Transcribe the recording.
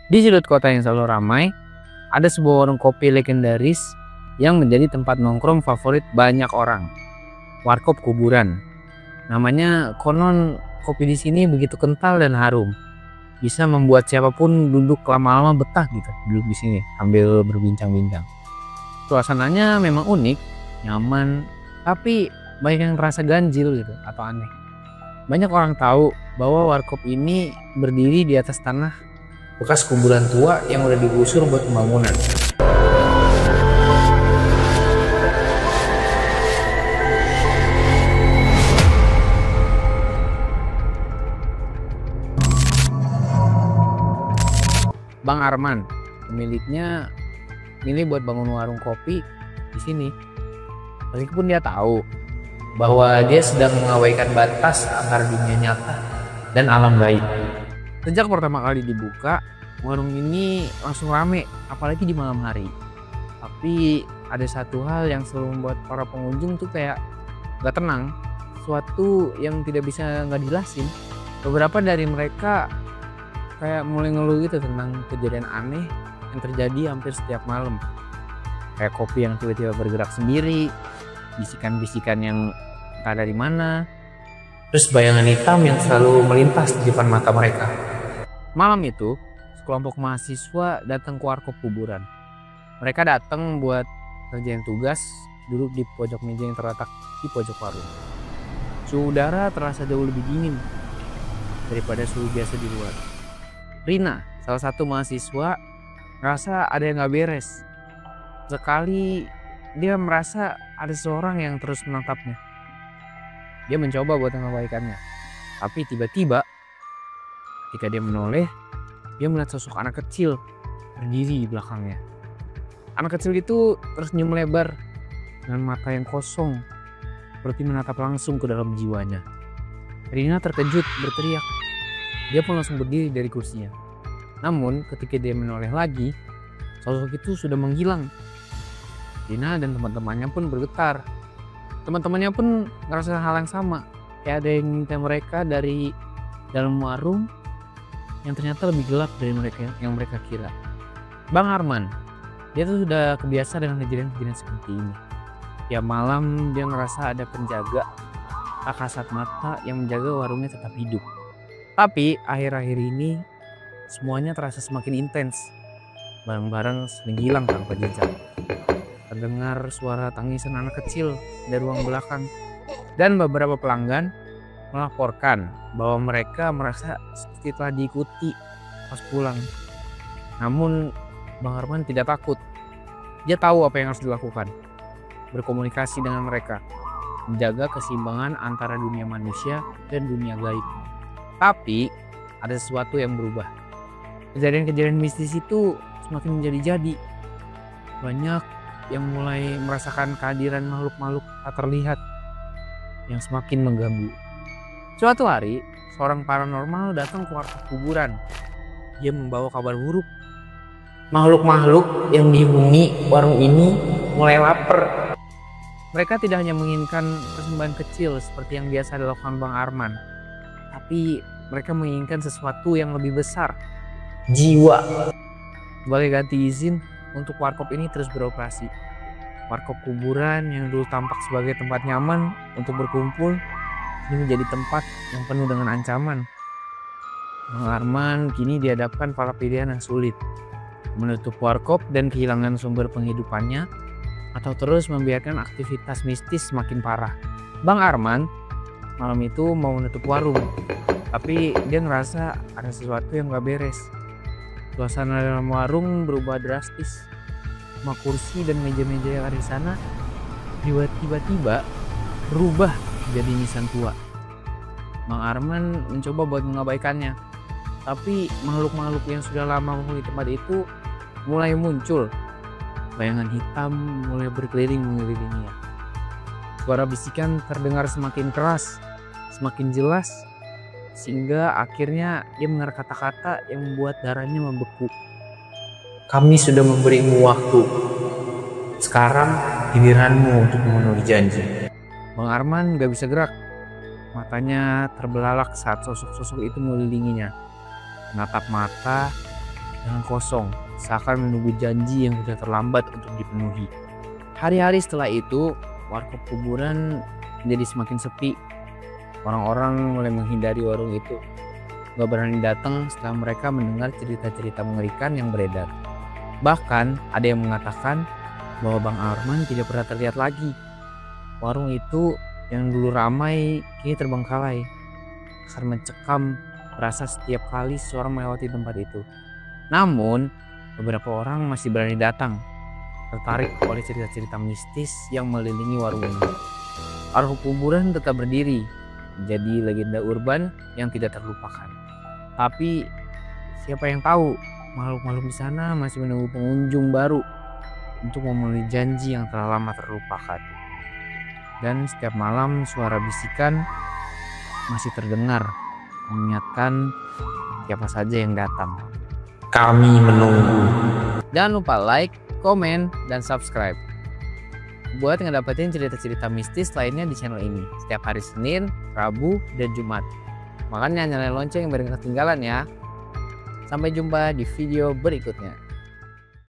Di sudut kota yang selalu ramai, ada sebuah warung kopi legendaris yang menjadi tempat nongkrong favorit banyak orang. Warkop Kuburan. Namanya konon kopi di sini begitu kental dan harum. Bisa membuat siapapun duduk lama-lama betah gitu duduk di sini sambil berbincang-bincang. Suasananya memang unik, nyaman, tapi banyak yang terasa ganjil gitu atau aneh. Banyak orang tahu bahwa warkop ini berdiri di atas tanah bekas kuburan tua yang udah digusur buat pembangunan. Bang Arman, pemiliknya milih buat bangun warung kopi di sini. Meskipun dia tahu bahwa dia sedang mengabaikan batas antara dunia nyata dan alam gaib. Sejak pertama kali dibuka, warung ini langsung rame, apalagi di malam hari. Tapi ada satu hal yang selalu membuat para pengunjung tuh kayak gak tenang, sesuatu yang tidak bisa nggak dijelasin. Beberapa dari mereka kayak mulai ngeluh gitu tentang kejadian aneh yang terjadi hampir setiap malam. Kayak kopi yang tiba-tiba bergerak sendiri, bisikan-bisikan yang entah dari mana, terus bayangan hitam yang selalu melintas di depan mata mereka. Malam itu, sekelompok mahasiswa datang ke warkop kuburan. Mereka datang buat kerjain tugas, duduk di pojok meja yang terletak di pojok warung. Suhu udara terasa jauh lebih dingin daripada suhu biasa di luar. Rina, salah satu mahasiswa, ngerasa ada yang gak beres. Sekali dia merasa ada seorang yang terus menatapnya. Dia mencoba buat mengabaikannya. Tapi tiba-tiba ketika dia menoleh, dia melihat sosok anak kecil berdiri di belakangnya. Anak kecil itu tersenyum lebar dengan mata yang kosong, seperti menatap langsung ke dalam jiwanya. Rina terkejut berteriak. Dia pun langsung berdiri dari kursinya. Namun ketika dia menoleh lagi, sosok itu sudah menghilang. Rina dan teman-temannya pun bergetar. Teman-temannya pun ngerasa hal yang sama. Kayak ada yang minta mereka dari dalam warung yang ternyata lebih gelap dari yang mereka kira. Bang Arman, dia tuh sudah kebiasa dengan kejadian-kejadian seperti ini. Tiap malam dia ngerasa ada penjaga tak kasat mata yang menjaga warungnya tetap hidup. Tapi akhir-akhir ini semuanya terasa semakin intens. Barang-barang sering hilang tanpa jejak. Terdengar suara tangisan anak kecil dari ruang belakang. Dan beberapa pelanggan melaporkan bahwa mereka merasa seperti telah diikuti pas pulang. Namun Bang Arman tidak takut. Dia tahu apa yang harus dilakukan. Berkomunikasi dengan mereka. Menjaga keseimbangan antara dunia manusia dan dunia gaib. Tapi ada sesuatu yang berubah. Kejadian-kejadian mistis itu semakin menjadi-jadi. Banyak yang mulai merasakan kehadiran makhluk-makhluk tak terlihat yang semakin mengganggu. Suatu hari, seorang paranormal datang ke warkop kuburan. Dia membawa kabar buruk. Makhluk-makhluk yang dihuni warung ini mulai lapar. Mereka tidak hanya menginginkan persembahan kecil seperti yang biasa dilakukan Bang Arman, tapi mereka menginginkan sesuatu yang lebih besar, jiwa. Sebagai ganti izin untuk warkop ini terus beroperasi. Warkop kuburan yang dulu tampak sebagai tempat nyaman untuk berkumpul, ini menjadi tempat yang penuh dengan ancaman. Bang Arman kini dihadapkan pada pilihan yang sulit. Menutup warkop dan kehilangan sumber penghidupannya, atau terus membiarkan aktivitas mistis semakin parah. Bang Arman malam itu mau menutup warung, tapi dia ngerasa ada sesuatu yang gak beres. Suasana dalam warung berubah drastis. Semua kursi dan meja-meja yang ada di sana tiba-tiba berubah menjadi nisan tua. Bang Arman mencoba buat mengabaikannya, tapi makhluk-makhluk yang sudah lama menghuni tempat itu mulai muncul. Bayangan hitam mulai berkeliling mengelilinginya. Suara bisikan terdengar semakin keras, semakin jelas, sehingga akhirnya ia mendengar kata-kata yang membuat darahnya membeku. Kami sudah memberimu waktu. Sekarang giliranmu untuk memenuhi janji. Bang Arman gak bisa gerak. Matanya terbelalak saat sosok-sosok itu mengelilinginya. Menatap mata dengan kosong, seakan menunggu janji yang sudah terlambat untuk dipenuhi. Hari-hari setelah itu, warkop kuburan menjadi semakin sepi. Orang-orang mulai menghindari warung itu, gak berani datang setelah mereka mendengar cerita-cerita mengerikan yang beredar. Bahkan ada yang mengatakan bahwa Bang Arman tidak pernah terlihat lagi. Warung itu yang dulu ramai kini terbengkalai, karena mencekam rasa setiap kali seseorang melewati tempat itu. Namun beberapa orang masih berani datang, tertarik oleh cerita-cerita mistis yang mengelilingi warung ini. Warung kuburan tetap berdiri, jadi legenda urban yang tidak terlupakan. Tapi siapa yang tahu makhluk-makhluk di sana masih menunggu pengunjung baru untuk memenuhi janji yang telah lama terlupakan. Dan setiap malam suara bisikan masih terdengar, mengingatkan siapa saja yang datang. Kami menunggu. Jangan lupa like, komen, dan subscribe buat ngedapetin cerita-cerita mistis lainnya di channel ini setiap hari Senin, Rabu, dan Jumat. Makanya nyalain lonceng biar gak ketinggalan ya. Sampai jumpa di video berikutnya.